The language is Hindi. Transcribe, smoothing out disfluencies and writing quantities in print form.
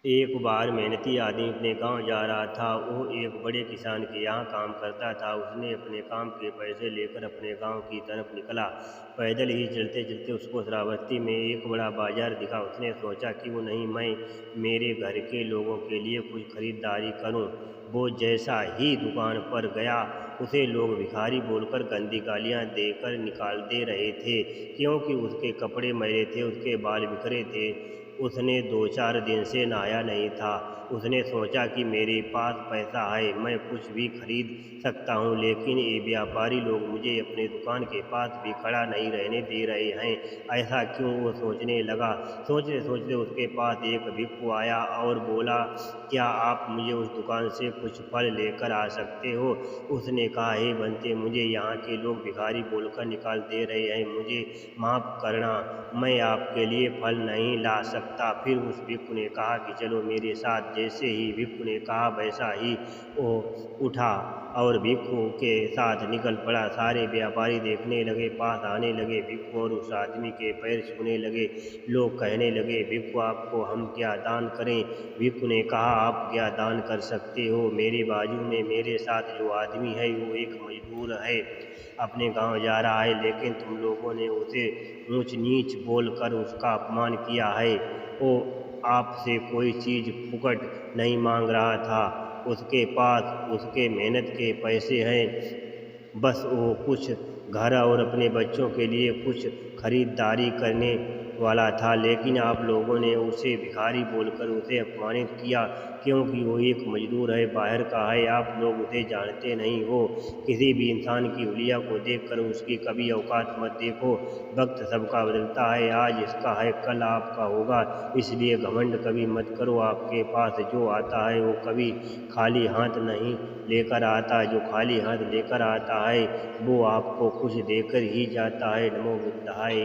एक बार मेहनती आदमी अपने गांव जा रहा था। वो एक बड़े किसान के यहाँ काम करता था। उसने अपने काम के पैसे लेकर अपने गांव की तरफ निकला। पैदल ही चलते चलते उसको श्रावस्ती में एक बड़ा बाजार दिखा। उसने सोचा क्यों नहीं मैं मेरे घर के लोगों के लिए कुछ खरीदारी करूं। वो जैसा ही दुकान पर गया उसे लोग भिखारी बोलकर गंदी गालियां देकर निकाल दे रहे थे, क्योंकि उसके कपड़े मैले थे, उसके बाल बिखरे थे। उसने 2-4 दिन से नहाया नहीं था। उसने सोचा कि मेरे पास पैसा है, मैं कुछ भी खरीद सकता हूँ, लेकिन ये व्यापारी लोग मुझे अपने दुकान के पास भी खड़ा नहीं रहने दे रहे हैं। ऐसा क्यों, वो सोचने लगा। सोचते सोचते उसके पास एक भिक्षु आया और बोला, क्या आप मुझे उस दुकान से कुछ फल लेकर आ सकते हो। उसने कहा, हे बंते, मुझे यहाँ के लोग भिखारी बोलकर निकाल दे रहे हैं, मुझे माफ़ करना, मैं आपके लिए फल नहीं ला सकता। फिर उस भिक्षु ने कहा कि चलो मेरे साथ। जैसे ही भिक्षु ने कहा वैसा ही वो उठा और भिक्षु के साथ निकल पड़ा। सारे व्यापारी देखने लगे, पास आने लगे, भिक्षु और उस आदमी के पैर छूने लगे। लोग कहने लगे, भिक्षु आपको हम क्या दान करें। भिक्षु ने कहा, आप क्या दान कर सकते हो। मेरे बाजू में मेरे साथ जो आदमी है वो एक मजदूर है, अपने गांव जा रहा है, लेकिन तुम लोगों ने उसे ऊंच नीच बोलकर उसका अपमान किया है। वो आपसे कोई चीज़ फुकट नहीं मांग रहा था, उसके पास उसके मेहनत के पैसे हैं। बस वो कुछ घर और अपने बच्चों के लिए कुछ खरीदारी करने वाला था, लेकिन आप लोगों ने उसे भिखारी बोलकर उसे अपमानित किया, क्योंकि वो एक मजदूर है, बाहर का है। आप लोग उसे जानते नहीं हो। किसी भी इंसान की हुलिया को देखकर उसकी कभी औकात मत देखो। वक्त सबका बदलता है, आज इसका है कल आपका होगा, इसलिए घमंड कभी मत करो। आपके पास जो आता है वो कभी खाली हाथ नहीं लेकर आता। जो खाली हाथ लेकर आता है वो आपको कुछ देकर ही जाता है। नमो बुद्धाय।